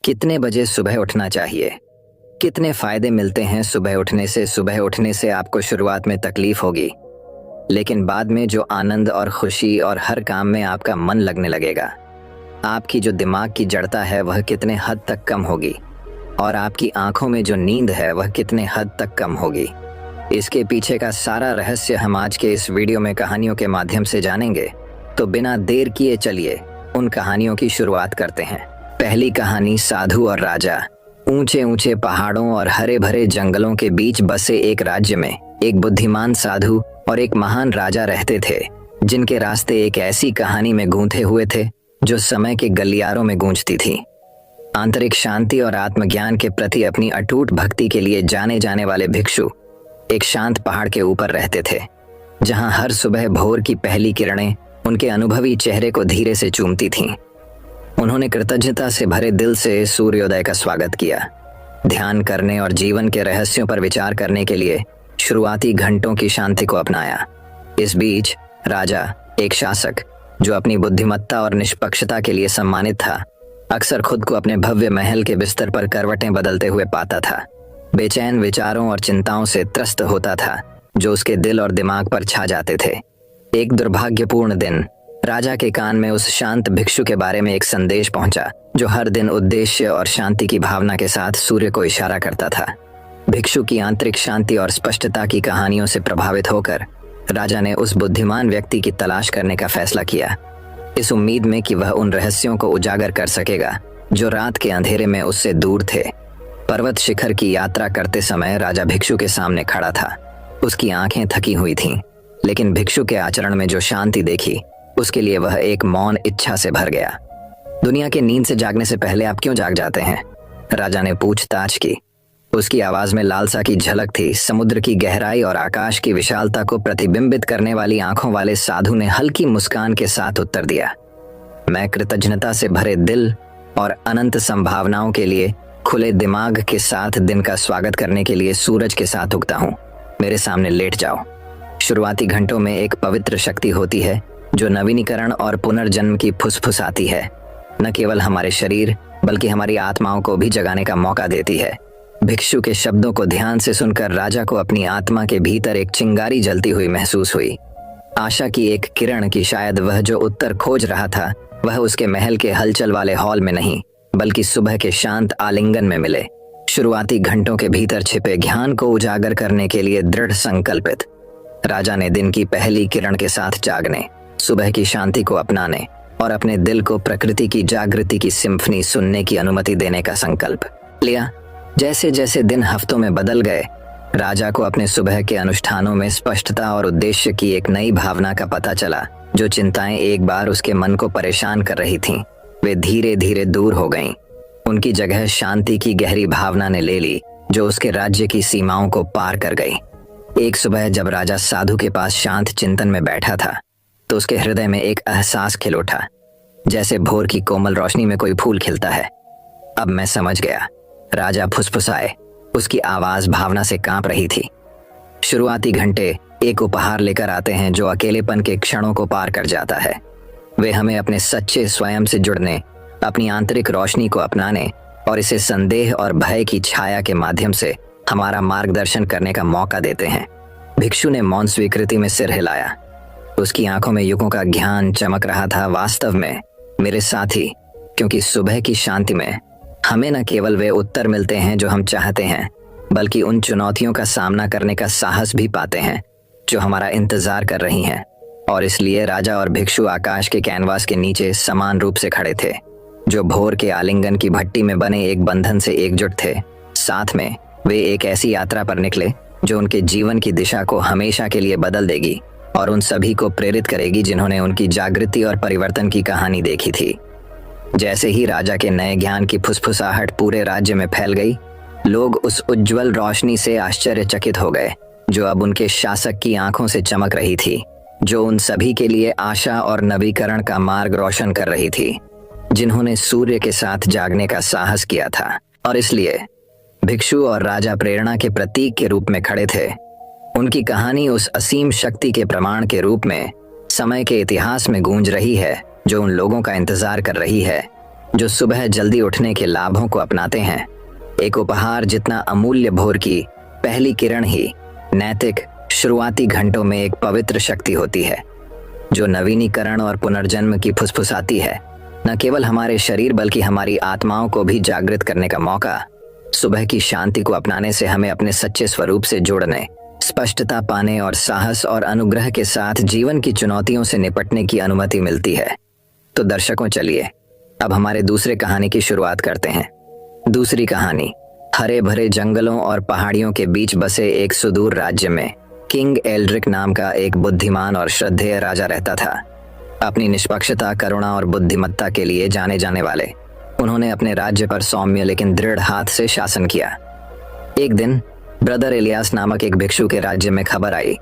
कितने बजे सुबह उठना चाहिए? कितने फायदे मिलते हैं सुबह उठने से? सुबह उठने से आपको शुरुआत में तकलीफ होगी, लेकिन बाद में जो आनंद और खुशी और हर काम में आपका मन लगने लगेगा। आपकी जो दिमाग की जड़ता है वह कितने हद तक कम होगी, और आपकी आंखों में जो नींद है वह कितने हद तक कम होगी। इसके पीछे का सारा रहस्य हम आज के इस वीडियो में कहानियों के माध्यम से जानेंगे। तो बिना देर किए चलिए उन कहानियों की शुरुआत करते हैं। पहली कहानी, साधु और राजा। ऊंचे ऊंचे पहाड़ों और हरे भरे जंगलों के बीच बसे एक राज्य में एक बुद्धिमान साधु और एक महान राजा रहते थे, जिनके रास्ते एक ऐसी कहानी में गूंथे हुए थे जो समय के गलियारों में गूंजती थी। आंतरिक शांति और आत्मज्ञान के प्रति अपनी अटूट भक्ति के लिए जाने जाने वाले भिक्षु एक शांत पहाड़ के ऊपर रहते थे, जहां हर सुबह भोर की पहली किरणें उनके अनुभवी चेहरे को धीरे से चूमती थीं। उन्होंने कृतज्ञता से भरे दिल से सूर्योदय का स्वागत किया, ध्यान करने और जीवन के रहस्यों पर विचार करने के लिए शुरुआती घंटों की शांति को अपनाया। इस बीच राजा, एक शासक जो अपनी बुद्धिमत्ता और निष्पक्षता के लिए सम्मानित था, अक्सर खुद को अपने भव्य महल के बिस्तर पर करवटें बदलते हुए पाता था। बेचैन विचारों और चिंताओं से त्रस्त होता था जो उसके दिल और दिमाग पर छा जाते थे। एक दुर्भाग्यपूर्ण दिन राजा के कान में उस शांत भिक्षु के बारे में एक संदेश पहुंचा, जो हर दिन उद्देश्य और शांति की भावना के साथ सूर्य को इशारा करता था। भिक्षु की आंतरिक शांति और स्पष्टता की कहानियों से प्रभावित होकर राजा ने उस बुद्धिमान व्यक्ति की तलाश करने का फैसला किया, इस उम्मीद में कि वह उन रहस्यों को उजागर कर सकेगा जो रात के अंधेरे में उससे दूर थे। पर्वत शिखर की यात्रा करते समय राजा भिक्षु के सामने खड़ा था। उसकी आंखें थकी हुई थीं, लेकिन भिक्षु के आचरण में जो शांति देखी, उसके लिए वह एक मौन इच्छा से भर गया। दुनिया के नींद से जागने से पहले आप क्यों जाग जाते हैं? राजा ने पूछताछ की। उसकी आवाज में लालसा की झलक थी। समुद्र की गहराई और आकाश की विशालता को प्रतिबिंबित करने वाली आंखों वाले साधु ने हल्की मुस्कान के साथ उत्तर दिया, मैं कृतज्ञता से भरे दिल और अनंत संभावनाओं के लिए खुले दिमाग के साथ दिन का स्वागत करने के लिए सूरज के साथ उगता हूँ। मेरे सामने लेट जाओ। शुरुआती घंटों में एक पवित्र शक्ति होती है जो नवीनीकरण और पुनर्जन्म की फुसफुसाती है, न केवल हमारे शरीर बल्कि हमारी आत्माओं को भी जगाने का मौका देती है। भिक्षु के शब्दों को ध्यान से सुनकर राजा को अपनी आत्मा के भीतर एक चिंगारी जलती हुई महसूस हुई। आशा की एक किरण की शायद वह जो उत्तर खोज रहा था वह उसके महल के हलचल वाले हॉल में नहीं, बल्कि सुबह के शांत आलिंगन में मिले। शुरुआती घंटों के भीतर छिपे ज्ञान को उजागर करने के लिए दृढ़ संकल्पित राजा ने दिन की पहली किरण के साथ जागने, सुबह की शांति को अपनाने और अपने दिल को प्रकृति की जागृति की सिम्फनी सुनने की अनुमति देने का संकल्प लिया। जैसे जैसे दिन हफ्तों में बदल गए, राजा को अपने सुबह के अनुष्ठानों में स्पष्टता और उद्देश्य की एक नई भावना का पता चला। जो चिंताएं एक बार उसके मन को परेशान कर रही थीं, वे धीरे धीरे दूर हो गईं। उनकी जगह शांति की गहरी भावना ने ले ली, जो उसके राज्य की सीमाओं को पार कर गई। एक सुबह जब राजा साधु के पास शांत चिंतन में बैठा था, तो उसके हृदय में एक एहसास खिल उठा, जैसे भोर की कोमल रोशनी में कोई फूल खिलता है। अब मैं समझ गया, राजा फुसफुसाए। उसकी आवाज भावना से कांप रही थी। शुरुआती घंटे एक उपहार लेकर आते हैं जो अकेलेपन के क्षणों को पार कर जाता है। वे हमें अपने सच्चे स्वयं से जुड़ने, अपनी आंतरिक रोशनी को अपनाने और इसे संदेह और भय की छाया के माध्यम से हमारा मार्गदर्शन करने का मौका देते हैं। भिक्षु ने मौन स्वीकृति में सिर हिलाया। उसकी आंखों में युगों का ज्ञान चमक रहा था। वास्तव में मेरे साथी, क्योंकि सुबह की शांति में हमें न केवल वे उत्तर मिलते हैं जो हम चाहते हैं, बल्कि उन चुनौतियों का सामना करने का साहस भी पाते हैं जो हमारा इंतजार कर रही हैं। और इसलिए राजा और भिक्षु आकाश के कैनवास के नीचे समान रूप से खड़े थे, जो भोर के आलिंगन की भट्टी में बने एक बंधन से एकजुट थे। साथ में वे एक ऐसी यात्रा पर निकले जो उनके जीवन की दिशा को हमेशा के लिए बदल देगी और उन सभी को प्रेरित करेगी जिन्होंने उनकी जागृति और परिवर्तन की कहानी देखी थी। जैसे ही राजा के नए ज्ञान की फुसफुसाहट पूरे राज्य में फैल गई, लोग उस उज्जवल रोशनी से आश्चर्यचकित हो गए जो अब उनके शासक की आंखों से चमक रही थी, जो उन सभी के लिए आशा और नवीकरण का मार्ग रोशन कर रही थी, जिन्होंने सूर्य के साथ जागने का साहस किया था। और इसलिए भिक्षु और राजा प्रेरणा के प्रतीक के रूप में खड़े थे। उनकी कहानी उस असीम शक्ति के प्रमाण के रूप में समय के इतिहास में गूंज रही है जो उन लोगों का इंतजार कर रही है जो सुबह जल्दी उठने के लाभों को अपनाते हैं। एक उपहार जितना अमूल्य भोर की पहली किरण ही नैतिक शुरुआती घंटों में एक पवित्र शक्ति होती है, जो नवीनीकरण और पुनर्जन्म की फुसफुसाती है, न केवल हमारे शरीर बल्कि हमारी आत्माओं को भी जागृत करने का मौका। सुबह की शांति को अपनाने से हमें अपने सच्चे स्वरूप से जुड़ने, स्पष्टता पाने और साहस और अनुग्रह के साथ जीवन की चुनौतियों से निपटने की अनुमति मिलती है। तो दर्शकों, चलिए अब हमारे दूसरे कहानी की शुरुआत करते हैं। दूसरी कहानी। हरे भरे जंगलों और पहाड़ियों के बीच बसे एक सुदूर राज्य में किंग एल्ड्रिक नाम का एक बुद्धिमान और श्रद्धेय राजा रहता था। अपनी निष्पक्षता, करुणा और बुद्धिमत्ता के लिए जाने जाने वाले उन्होंने अपने राज्य पर सौम्य लेकिन दृढ़ हाथ से शासन किया। एक दिन ब्रदर इलियास नामक एक भिक्षु के राज्य में खबर आई,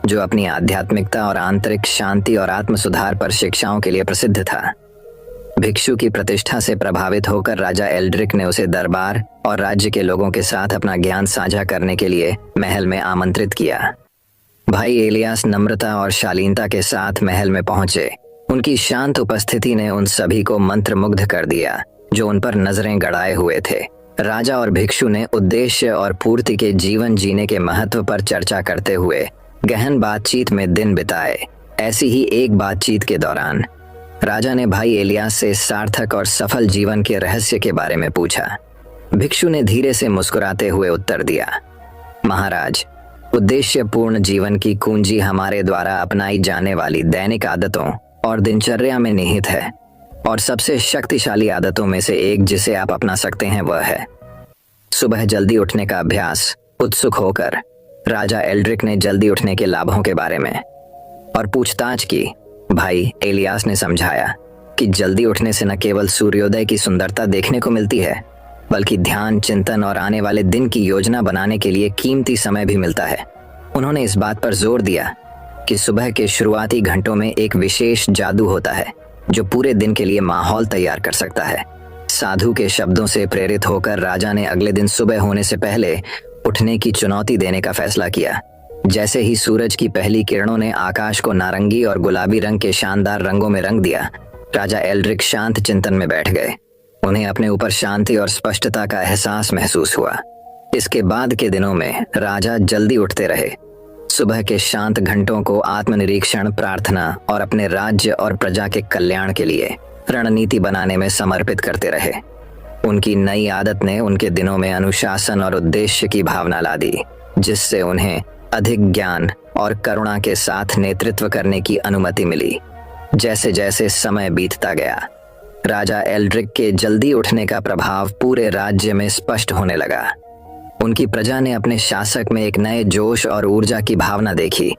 जो अपनी आध्यात्मिकता और आंतरिक शांति और आत्म सुधार पर शिक्षाओं के लिए प्रसिद्ध था। भिक्षु की प्रतिष्ठा से प्रभावित होकर राजा एल्ड्रिक ने उसे दरबार और राज्य के लोगों के साथ अपना ज्ञान साझा करने के लिए महल में आमंत्रित किया। भाई एलियास नम्रता और शालीनता के साथ महल में पहुंचे। उनकी शांत उपस्थिति ने उन सभी को मंत्रमुग्ध कर दिया जो उन पर नजरें गड़ाए हुए थे। राजा और भिक्षु ने उद्देश्य और पूर्ति के जीवन जीने के महत्व पर चर्चा करते हुए गहन बातचीत में दिन बिताए। ऐसी ही एक बातचीत के दौरान राजा ने भाई एलियास से सार्थक और सफल जीवन के रहस्य के बारे में पूछा। भिक्षु ने धीरे से मुस्कुराते हुए उत्तर दिया, महाराज, उद्देश्यपूर्ण जीवन की कुंजी हमारे द्वारा अपनाई जाने वाली दैनिक आदतों और दिनचर्या में निहित है, और सबसे शक्तिशाली आदतों में से एक जिसे आप अपना सकते हैं वह है सुबह जल्दी उठने का अभ्यास। उत्सुक होकर राजा एल्ड्रिक ने जल्दी उठने के लाभों के बारे में और पूछताछ की। भाई एलियास ने समझाया कि जल्दी उठने से न केवल सूर्योदय की सुंदरता देखने को मिलती है, बल्कि ध्यान, चिंतन और आने वाले दिन की योजना बनाने के लिए कीमती समय भी मिलता है। उन्होंने इस बात पर जोर दिया कि सुबह के शुरुआती घंटों में एक विशेष जादू होता है जो पूरे दिन के लिए माहौल तैयार कर सकता है। साधु के शब्दों से प्रेरित होकर राजा ने अगले दिन सुबह होने से पहले उठने की चुनौती देने का फैसला किया। जैसे ही सूरज की पहली किरणों ने आकाश को नारंगी और गुलाबी रंग के शानदार रंगों में रंग दिया, राजा एल्ड्रिक शांत चिंतन में बैठ गए। उन्हें अपने ऊपर शांति और स्पष्टता का एहसास महसूस हुआ। इसके बाद के दिनों में राजा जल्दी उठते रहे। सुबह के शांत घंटों को आत्मनिरीक्षण, प्रार्थना और अपने राज्य और प्रजा के कल्याण के लिए रणनीति बनाने में समर्पित करते रहे। उनकी नई आदत ने उनके दिनों में अनुशासन और उद्देश्य की भावना ला दी, जिससे उन्हें अधिक ज्ञान और करुणा के साथ नेतृत्व करने की अनुमति मिली। जैसे जैसे समय बीतता गया, राजा एल्ड्रिक के जल्दी उठने का प्रभाव पूरे राज्य में स्पष्ट होने लगा। उनकी प्रजा ने अपने शासक में एक नए जोश और ऊर्जा की भावना देखी,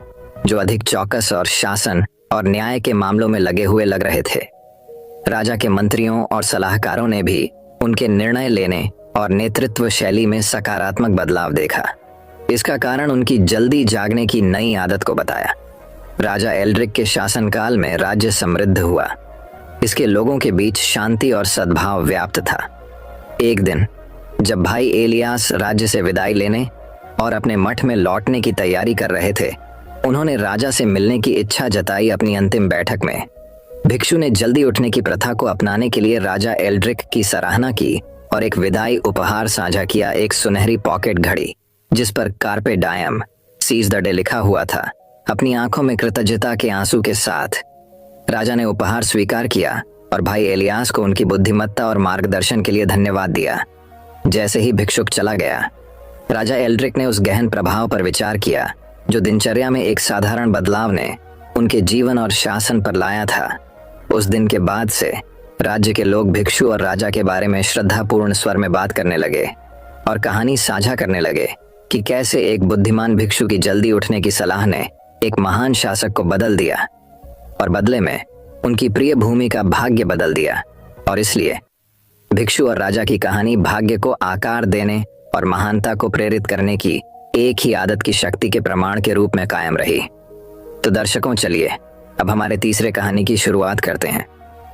जो अधिक चौकस और शासन और न्याय के मामलों में लगे हुए लग रहे थे। राजा के मंत्रियों और सलाहकारों ने भी उनके निर्णय लेने और नेतृत्व शैली में सकारात्मक बदलाव देखा। इसका कारण उनकी जल्दी जागने की नई आदत को बताया। राजा एल्ड्रिक के शासनकाल में राज्य समृद्ध हुआ। इसके लोगों के बीच शांति और सद्भाव व्याप्त था। एक दिन जब भाई एलियास राज्य से विदाई लेने और अपने मठ में लौटने की तैयारी कर रहे थे, उन्होंने राजा से मिलने की इच्छा जताई। अपनी अंतिम बैठक में भिक्षु ने जल्दी उठने की प्रथा को अपनाने के लिए राजा एल्ड्रिक की सराहना की और एक विदाई उपहार साझा किया, एक सुनहरी पॉकेट घड़ी जिस पर कार्पे डायम सीज द डे लिखा हुआ था। अपनी आंखों में कृतज्ञता के आंसू के साथ राजा ने उपहार स्वीकार किया और भाई एलियास को उनकी बुद्धिमत्ता और मार्गदर्शन के लिए धन्यवाद दिया। जैसे ही भिक्षुक चला गया, राजा एल्ड्रिक ने उस गहन प्रभाव पर विचार किया जो दिनचर्या में एक साधारण बदलाव ने उनके जीवन और शासन पर लाया था। उस दिन के बाद से राज्य के लोग भिक्षु और राजा के बारे में श्रद्धापूर्ण स्वर में बात करने लगे और कहानी साझा करने लगे कि कैसे एक बुद्धिमान भिक्षु की जल्दी उठने की सलाह ने एक महान शासक को बदल दिया और बदले में उनकी प्रिय भूमि का भाग्य बदल दिया। और इसलिए भिक्षु और राजा की कहानी भाग्य को आकार देने और महानता को प्रेरित करने की एक ही आदत की शक्ति के प्रमाण के रूप में कायम रही। तो दर्शकों, चलिए अब हमारे तीसरे कहानी की शुरुआत करते हैं।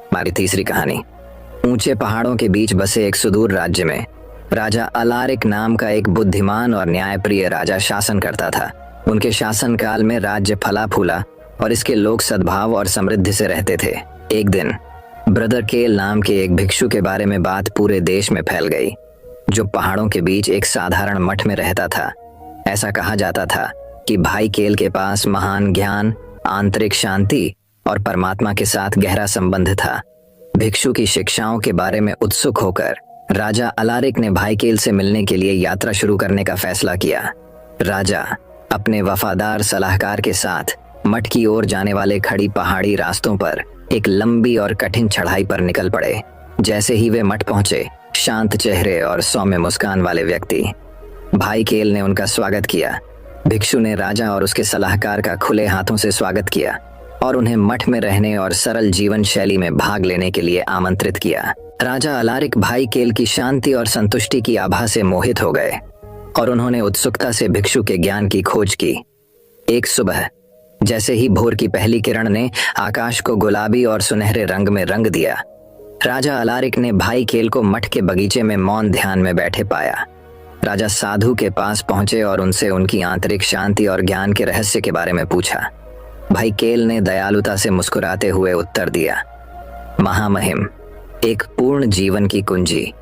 हमारी तीसरी कहानी। ऊंचे पहाड़ों के बीच बसे एक सुदूर राज्य में राजा अलारिक नाम का एक बुद्धिमान और न्यायप्रिय राजा शासन करता था। उनके शासनकाल में राज्य फला फूला और इसके लोग सद्भाव और समृद्धि से रहते थे। एक दिन ब्रदर केल नाम के एक भिक्षु के बारे में बात पूरे देश में फैल गई, जो पहाड़ों के बीच एक साधारण मठ में रहता था। ऐसा कहा जाता था कि भाई केल के पास महान ज्ञान, आंतरिक शांति और परमात्मा के साथ गहरा संबंध था। भिक्षु की शिक्षाओं के बारे में उत्सुक होकर राजा अलारिक ने भाई केल से मिलने के लिए यात्रा शुरू करने का फैसला किया। राजा अपने वफादार सलाहकार के साथ मठ की ओर जाने वाले खड़ी पहाड़ी रास्तों पर एक लंबी और कठिन चढ़ाई पर निकल पड़े। जैसे ही वे मठ पहुंचे, शांत चेहरे और सौम्य मुस्कान वाले व्यक्ति भाई केल ने उनका स्वागत किया। भिक्षु ने राजा और उसके सलाहकार का खुले हाथों से स्वागत किया और उन्हें मठ में रहने और सरल जीवन शैली में भाग लेने के लिए आमंत्रित किया। राजा अलारिक भाई केल की शांति और संतुष्टि की आभा से मोहित हो गए और उन्होंने उत्सुकता से भिक्षु के ज्ञान की खोज की। एक सुबह जैसे ही भोर की पहली किरण ने आकाश को गुलाबी और सुनहरे रंग में रंग दिया, राजा अलारिक ने भाई केल को मठ के बगीचे में मौन ध्यान में बैठे पाया। राजा साधु के पास पहुंचे और उनसे उनकी आंतरिक शांति और ज्ञान के रहस्य के बारे में पूछा। भाई केल ने दयालुता से मुस्कुराते हुए उत्तर दिया, महामहिम, एक पूर्ण जीवन की कुंजी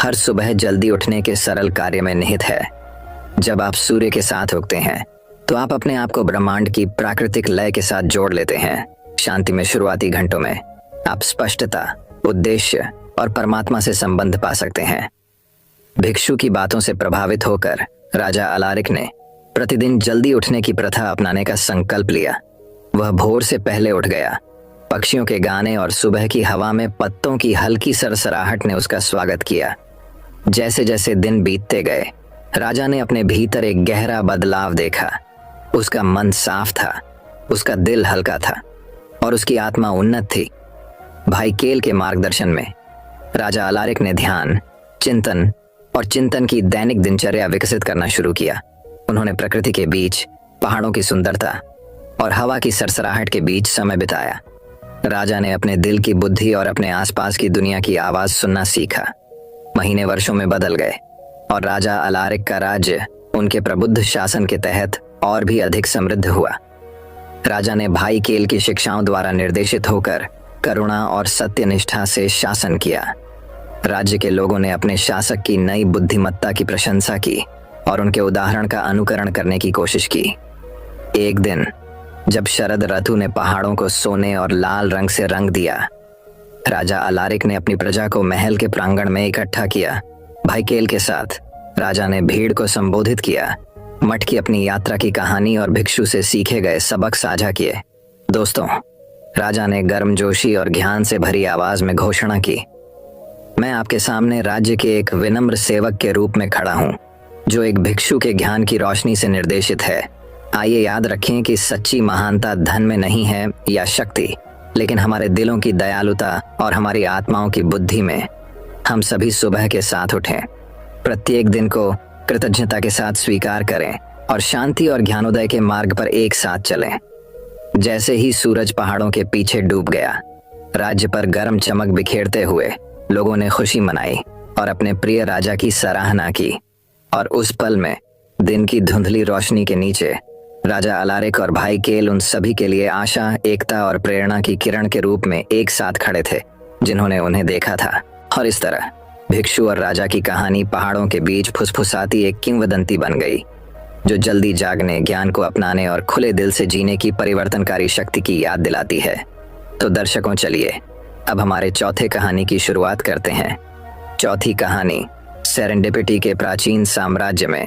हर सुबह जल्दी उठने के सरल कार्य में निहित है। जब आप सूर्य के साथ उगते हैं तो आप अपने आप को ब्रह्मांड की प्राकृतिक लय के साथ जोड़ लेते हैं। शांति में शुरुआती घंटों में आप स्पष्टता, उद्देश्य और परमात्मा से संबंध पा सकते हैं। भिक्षु की बातों से प्रभावित होकर राजा अलारिक ने प्रतिदिन जल्दी उठने की प्रथा अपनाने का संकल्प लिया। वह भोर से पहले उठ गया। पक्षियों के गाने और सुबह की हवा में पत्तों की हल्की सरसराहट ने उसका स्वागत किया। जैसे जैसे दिन बीतते गए, राजा ने अपने भीतर एक गहरा बदलाव देखा। उसका मन साफ था, उसका दिल हल्का था और उसकी आत्मा उन्नत थी। भाई केल के मार्गदर्शन में राजा अलारिक ने ध्यान, चिंतन और चिंतन की दैनिक दिनचर्या विकसित करना शुरू किया। उन्होंने प्रकृति के बीच, पहाड़ों की सुंदरता और हवा की सरसराहट के बीच समय बिताया। राजा ने अपने दिल की बुद्धि और अपने आसपास की दुनिया की आवाज सुनना सीखा। महीने वर्षों में बदल गए और राजा अलारिक का राज्य उनके प्रबुद्ध शासन के तहत और भी अधिक समृद्ध हुआ। राजा ने भाई केल की शिक्षाओं द्वारा निर्देशित होकर करुणा और सत्यनिष्ठा से शासन किया। राज्य के लोगों ने अपने शासक की नई बुद्धिमत्ता की प्रशंसा की और उनके उदाहरण का अनुकरण करने की कोशिश की। एक दिन जब शरद ऋतु ने पहाड़ों को सोने और लाल रंग से रंग दिया, राजा अलारिक ने अपनी प्रजा को महल के प्रांगण में इकट्ठा किया। भाई केल के साथ राजा ने भीड़ को संबोधित किया, मठ की अपनी यात्रा की कहानी और भिक्षु से सीखे गए सबक साझा किए। दोस्तों, राजा ने गर्मजोशी और ज्ञान से भरी आवाज में घोषणा की, मैं आपके सामने राज्य के एक विनम्र सेवक के रूप में खड़ा हूं, जो एक भिक्षु के ज्ञान की रोशनी से निर्देशित है। आइए याद रखें कि सच्ची महानता धन में नहीं है या शक्ति, लेकिन हमारे दिलों की दयालुता और हमारी आत्माओं की बुद्धि में। हम सभी सुबह के साथ उठें, प्रत्येक दिन को कृतज्ञता के साथ स्वीकार करें और शांति और ज्ञानोदय के मार्ग पर एक साथ चलें। जैसे ही सूरज पहाड़ों के पीछे डूब गया, राज्य पर गर्म चमक बिखेरते हुए लोगों ने खुशी मनाई और अपने प्रिय राजा की सराहना की। और उस पल में दिन की धुंधली रोशनी के नीचे राजा अलारिक और भाई केल उन सभी के लिए आशा, एकता और प्रेरणा की किरण के रूप में एक साथ खड़े थे, जिन्होंने उन्हें देखा था। और इस तरह भिक्षु और राजा की कहानी पहाड़ों के बीच फुसफुसाती एक किंवदंती बन गई, जो जल्दी जागने, ज्ञान को अपनाने और खुले दिल से जीने की परिवर्तनकारी शक्ति की याद दिलाती है। तो दर्शकों, चलिए अब हमारे चौथे कहानी की शुरुआत करते हैं। चौथी कहानी, सेरेंडिपिटी के प्राचीन साम्राज्य में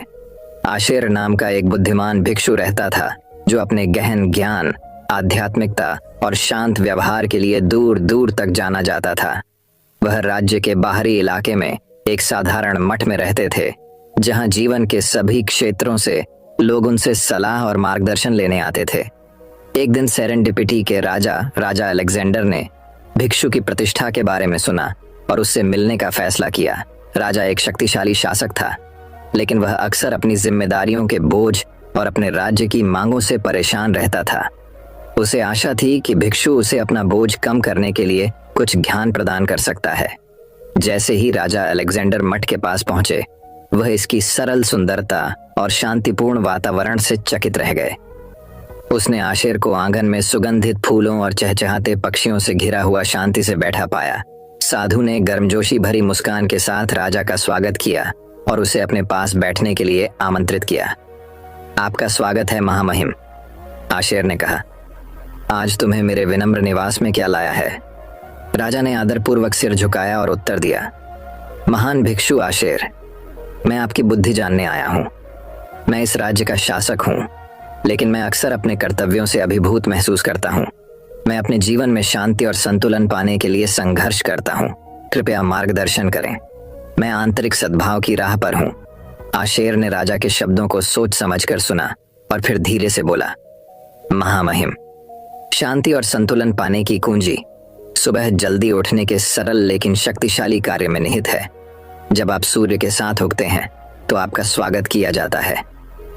आशेर नाम का एक बुद्धिमान भिक्षु रहता था, जो अपने गहन ज्ञान, आध्यात्मिकता और शांत व्यवहार के लिए दूर दूर तक जाना जाता था। वह राज्य के बाहरी इलाके में एक साधारण मठ में रहते थे, जहां जीवन के सभी क्षेत्रों से लोग उनसे सलाह और मार्गदर्शन लेने आते थे। एक दिन सेरेंडिपिटी के राजा अलेक्जेंडर ने भिक्षु की प्रतिष्ठा के बारे में सुना और उससे मिलने का फैसला किया। राजा एक शक्तिशाली शासक था, लेकिन वह अक्सर अपनी जिम्मेदारियों के बोझ और अपने राज्य की मांगों से परेशान रहता था। उसे आशा थी कि भिक्षु उसे अपना बोझ कम करने के लिए कुछ ज्ञान प्रदान कर सकता है। जैसे ही राजा अलेक्जेंडर मठ के पास पहुंचे, वह इसकी सरल सुंदरता और शांतिपूर्ण वातावरण से चकित रह गए। उसने आशेर को आंगन में सुगंधित फूलों और चहचहाते पक्षियों से घिरा हुआ शांति से बैठा पाया। साधु ने गर्मजोशी भरी मुस्कान के साथ राजा का स्वागत किया और उसे अपने पास बैठने के लिए आमंत्रित किया। आपका स्वागत है महामहिम, आशेर ने कहा। आज तुम्हें मेरे विनम्र निवास में क्या लाया है? राजा ने आदरपूर्वक सिर झुकाया और उत्तर दिया, महान भिक्षु आशेर, मैं आपकी बुद्धि जानने आया हूँ। मैं इस राज्य का शासक हूँ, लेकिन मैं अक्सर अपने कर्तव्यों से अभिभूत महसूस करता हूँ। मैं अपने जीवन में शांति और संतुलन पाने के लिए संघर्ष करता हूँ। कृपया मार्गदर्शन करें। मैं आंतरिक सद्भाव की राह पर हूँ। आशेर ने राजा के शब्दों को सोच समझकर सुना और फिर धीरे से बोला, महामहिम, शांति और संतुलन पाने की कुंजी सुबह जल्दी उठने के सरल लेकिन शक्तिशाली कार्य में निहित है। जब आप सूर्य के साथ उगते हैं तो आपका स्वागत किया जाता है।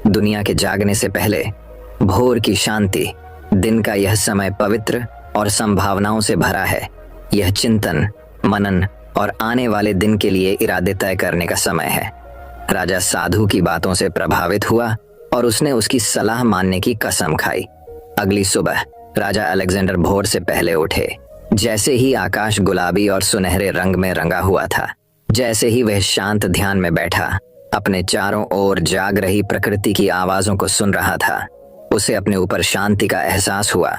दुनिया के जागने से पहले भोर की शांति, दिन का यह समय पवित्र और संभावनाओं से भरा है। यह चिंतन, मनन और आने वाले दिन के लिए इरादे तय करने का समय है। राजा साधु की बातों से प्रभावित हुआ और उसने उसकी सलाह मानने की कसम खाई। अगली सुबह राजा अलेक्जेंडर भोर से पहले उठे। जैसे ही आकाश गुलाबी और सुनहरे रंग में रंगा हुआ था, जैसे ही वह शांत ध्यान में बैठा अपने चारों ओर जाग रही प्रकृति की आवाजों को सुन रहा था, उसे अपने ऊपर शांति का एहसास हुआ।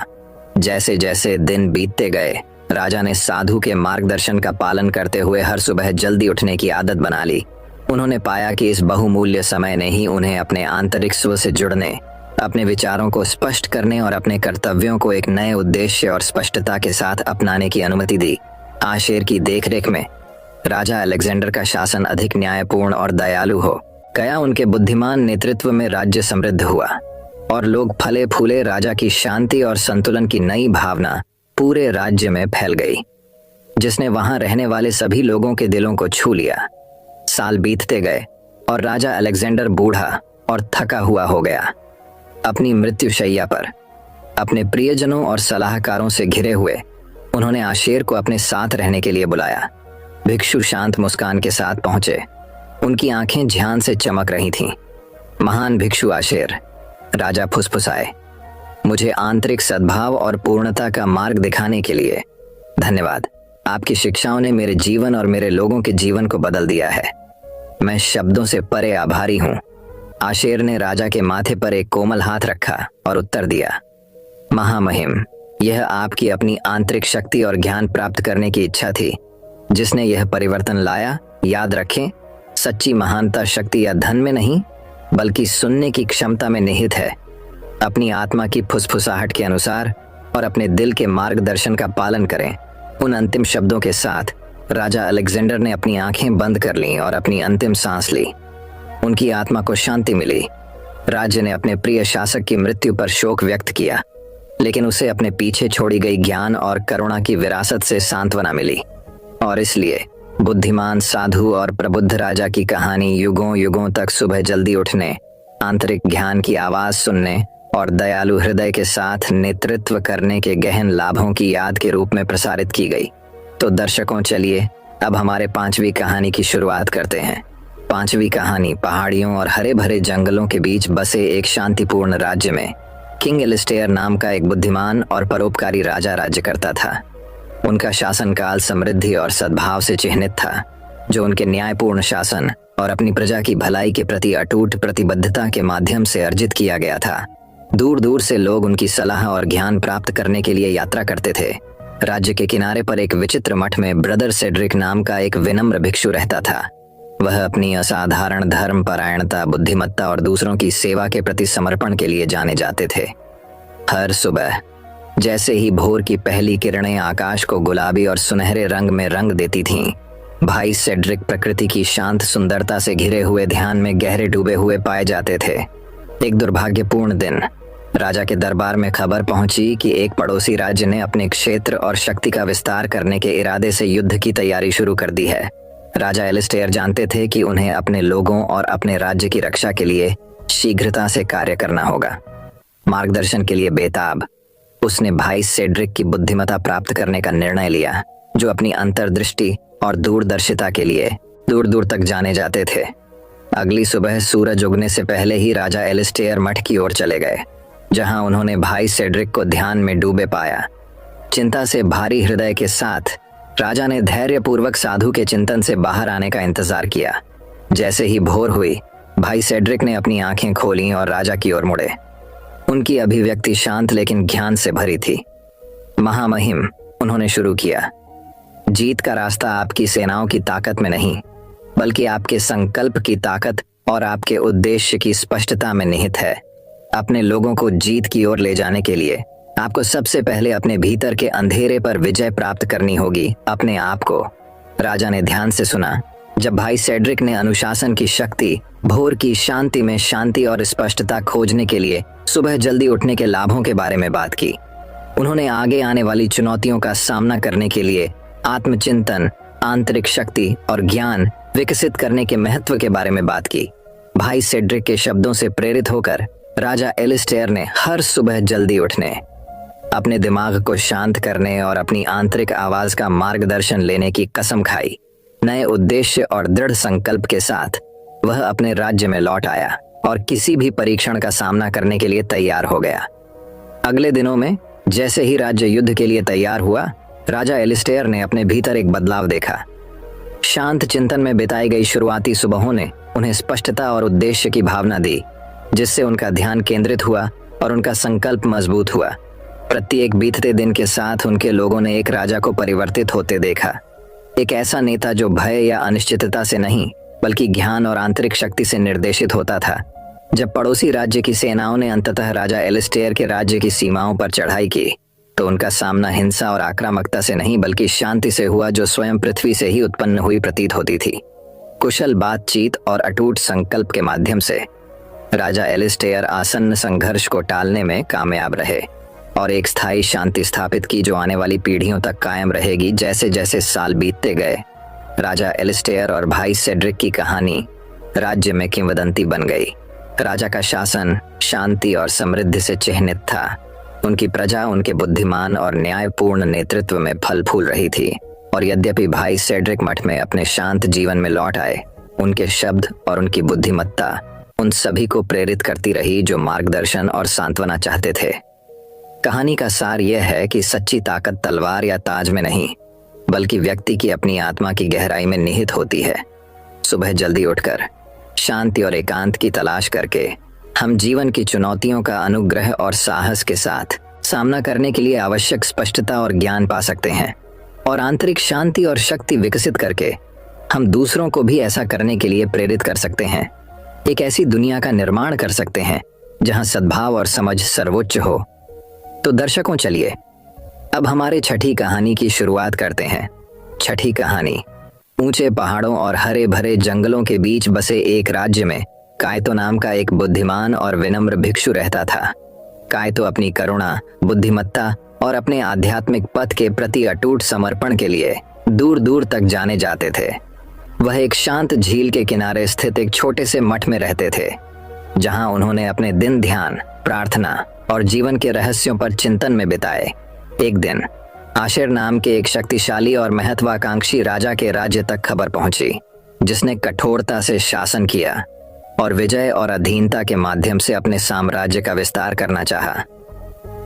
जैसे जैसे दिन बीतते गए, राजा ने साधु के मार्गदर्शन का पालन करते हुए हर सुबह जल्दी उठने की आदत बना ली। उन्होंने पाया कि इस बहुमूल्य समय ने ही उन्हें अपने आंतरिक स्व से जुड़ने, अपने विचारों को स्पष्ट करने और अपने कर्तव्यों को एक नए उद्देश्य और स्पष्टता के साथ अपनाने की अनुमति दी। आशेर की देखरेख में राजा अलेक्जेंडर का शासन अधिक न्यायपूर्ण और दयालु हो गया। उनके बुद्धिमान नेतृत्व में राज्य समृद्ध हुआ और लोग फले फूले। राजा की शांति और संतुलन की नई भावना पूरे राज्य में फैल गई, जिसने वहां रहने वाले सभी लोगों के दिलों को छू लिया। साल बीतते गए और राजा अलेक्जेंडर बूढ़ा और थका हुआ हो गया। अपनी मृत्युशैया पर अपने प्रियजनों और सलाहकारों से घिरे हुए उन्होंने आशेर को अपने साथ रहने के लिए बुलाया। भिक्षु शांत मुस्कान के साथ पहुंचे। उनकी आंखें ध्यान से चमक रही थीं। महान भिक्षु आशेर, राजा फुसफुसाए, मुझे आंतरिक सद्भाव और पूर्णता का मार्ग दिखाने के लिए धन्यवाद। आपकी शिक्षाओं ने मेरे जीवन और मेरे लोगों के जीवन को बदल दिया है। मैं शब्दों से परे आभारी हूँ। आशेर ने राजा के माथे पर एक कोमल हाथ रखा और उत्तर दिया, महामहिम, यह आपकी अपनी आंतरिक शक्ति और ज्ञान प्राप्त करने की इच्छा थी जिसने यह परिवर्तन लाया। याद रखें, सच्ची महानता शक्ति या धन में नहीं, बल्कि सुनने की क्षमता में निहित है। अपनी आत्मा की फुसफुसाहट के अनुसार और अपने दिल के मार्गदर्शन का पालन करें। उन अंतिम शब्दों के साथ राजा अलेक्जेंडर ने अपनी आंखें बंद कर लीं और अपनी अंतिम सांस ली। उनकी आत्मा को शांति मिली। राज्य ने अपने प्रिय शासक की मृत्यु पर शोक व्यक्त किया, लेकिन उसे अपने पीछे छोड़ी गई ज्ञान और करुणा की विरासत से सांत्वना मिली। और इसलिए बुद्धिमान साधु और प्रबुद्ध राजा की कहानी युगों युगों तक सुबह जल्दी उठने, आंतरिक ज्ञान की आवाज सुनने और दयालु हृदय के साथ नेतृत्व करने के गहन लाभों की याद के रूप में प्रसारित की गई। तो दर्शकों, चलिए अब हमारे 5वीं कहानी की शुरुआत करते हैं। 5वीं कहानी पहाड़ियों और हरे भरे जंगलों के बीच बसे एक शांतिपूर्ण राज्य में किंग एलिस्टेयर नाम का एक बुद्धिमान और परोपकारी राजा राज्य करता था। उनका शासनकाल समृद्धि और सद्भाव से चिह्नित था, जो उनके न्यायपूर्ण शासन और अपनी प्रजा की भलाई के प्रति अटूट प्रतिबद्धता के माध्यम से अर्जित किया गया था। दूर दूर से लोग उनकी सलाह और ज्ञान प्राप्त करने के लिए यात्रा करते थे। राज्य के किनारे पर एक विचित्र मठ में ब्रदर सेड्रिक नाम का एक विनम्र भिक्षु रहता था। वह अपनी असाधारण धर्मपरायणता, बुद्धिमत्ता और दूसरों की सेवा के प्रति समर्पण के लिए जाने जाते थे। हर सुबह जैसे ही भोर की पहली किरणें आकाश को गुलाबी और सुनहरे रंग में रंग देती थीं, भाई सेड्रिक प्रकृति की शांत सुंदरता से घिरे हुए ध्यान में गहरे डूबे हुए पाए जाते थे। एक दुर्भाग्यपूर्ण दिन राजा के दरबार में खबर पहुंची कि एक पड़ोसी राज्य ने अपने क्षेत्र और शक्ति का विस्तार करने के इरादे से युद्ध की तैयारी शुरू कर दी है। राजा एलिस्टेयर जानते थे कि उन्हें अपने लोगों और अपने राज्य की रक्षा के लिए शीघ्रता से कार्य करना होगा। मार्गदर्शन के लिए बेताब उसने भाई सेड्रिक की बुद्धिमत्ता प्राप्त करने का निर्णय लिया, जो अपनी अंतर्दृष्टि और दूरदर्शिता के लिए दूर दूर तक जाने जाते थे। अगली सुबह सूरज उगने से पहले ही राजा एलिस्टेयर मठ की ओर चले गए। जहां उन्होंने भाई सेड्रिक को ध्यान में डूबे पाया। चिंता से भारी हृदय के साथ राजा ने धैर्यपूर्वक साधु के चिंतन से बाहर आने का इंतजार किया। जैसे ही भोर हुई, भाई सेड्रिक ने अपनी आंखें खोलीं और राजा की ओर मुड़े। उनकी अभिव्यक्ति शांत लेकिन ज्ञान से भरी थी। महामहिम, उन्होंने शुरू किया, जीत का रास्ता आपकी सेनाओं की ताकत में नहीं, बल्कि आपके संकल्प की ताकत और आपके उद्देश्य की स्पष्टता में निहित है। अपने लोगों को जीत की ओर ले जाने के लिए आपको सबसे पहले अपने भीतर के अंधेरे पर विजय प्राप्त करनी होगी, अपने आप को। राजा ने ध्यान से सुना जब भाई सेड्रिक ने अनुशासन की शक्ति, भोर की शांति में शांति और स्पष्टता खोजने के लिए सुबह जल्दी उठने के लाभों के बारे में बात की। उन्होंने आगे आने वाली चुनौतियों का सामना करने के लिए आत्मचिंतन, आंतरिक शक्ति और ज्ञान विकसित करने के महत्व के बारे में बात की। भाई सेड्रिक के शब्दों से प्रेरित होकर राजा एलिस्टेयर ने हर सुबह जल्दी उठने, अपने दिमाग को शांत करने और अपनी आंतरिक आवाज का मार्गदर्शन लेने की कसम खाई। नए उद्देश्य और दृढ़ संकल्प के साथ वह अपने राज्य में लौट आया और किसी भी परीक्षण का सामना करने के लिए तैयार हो गया। अगले दिनों में जैसे ही राज्य युद्ध के लिए तैयार हुआ, राजा एलिस्टेयर ने अपने भीतर एक बदलाव देखा। शांत चिंतन में बिताई गई शुरुआती सुबहों ने उन्हें स्पष्टता और उद्देश्य की भावना दी, जिससे उनका ध्यान केंद्रित हुआ और उनका संकल्प मजबूत हुआ। प्रत्येक बीतते दिन के साथ उनके लोगों ने एक राजा को परिवर्तित होते देखा, एक ऐसा नेता जो भय या अनिश्चितता से नहीं बल्कि ज्ञान और आंतरिक शक्ति से निर्देशित होता था। जब पड़ोसी राज्य की सेनाओं ने अंततः राजा एलिस्टेयर के राज्य की सीमाओं पर चढ़ाई की, तो उनका सामना हिंसा और आक्रामकता से नहीं बल्कि शांति से हुआ, जो स्वयं पृथ्वी से ही उत्पन्न हुई प्रतीत होती थी। कुशल बातचीत और अटूट संकल्प के माध्यम से राजा एलिस्टेयर आसन्न संघर्ष को टालने में कामयाब रहे और एक स्थायी शांति स्थापित की, जो आने वाली पीढ़ियों तक कायम रहेगी। जैसे जैसे साल बीतते गए, राजा एलिस्टेयर और भाई सेड्रिक की कहानी राज्य में किंवदंती बन गई। राजा का शासन शांति और समृद्धि से चिह्नित था। उनकी प्रजा उनके बुद्धिमान और न्यायपूर्ण नेतृत्व में फल फूल रही थी। और यद्यपि भाई सेड्रिक मठ में अपने शांत जीवन में लौट आए, उनके शब्द और उनकी बुद्धिमत्ता उन सभी को प्रेरित करती रही जो मार्गदर्शन और सांत्वना चाहते थे। कहानी का सार यह है कि सच्ची ताकत तलवार या ताज में नहीं, बल्कि व्यक्ति की अपनी आत्मा की गहराई में निहित होती है। सुबह जल्दी उठकर शांति और एकांत की तलाश करके हम जीवन की चुनौतियों का अनुग्रह और साहस के साथ सामना करने के लिए आवश्यक स्पष्टता और ज्ञान पा सकते हैं। और आंतरिक शांति और शक्ति विकसित करके हम दूसरों को भी ऐसा करने के लिए प्रेरित कर सकते हैं। एक ऐसी दुनिया का निर्माण कर सकते हैं जहां सद्भाव और समझ सर्वोच्च हो। तो दर्शकों, चलिए अब हमारे छठी कहानी की शुरुआत करते हैं। छठी कहानी। ऊंचे पहाड़ों और हरे भरे जंगलों के बीच बसे एक राज्य में कायतो नाम का एक बुद्धिमान और विनम्र भिक्षु रहता था। कायतो अपनी करुणा, बुद्धिमत्ता और अपने आध्यात्मिक पथ के प्रति अटूट समर्पण के लिए दूर दूर तक जाने जाते थे। वह एक शांत झील के किनारे स्थित एक छोटे से मठ में रहते थे, जहां उन्होंने अपने दिन ध्यान, प्रार्थना और जीवन के रहस्यों पर चिंतन में बिताए। एक दिन आशिर नाम के एक शक्तिशाली और महत्वाकांक्षी राजा के राज्य तक खबर पहुंची, जिसने कठोरता से शासन किया और विजय और अधीनता के माध्यम से अपने साम्राज्य का विस्तार करना चाहा।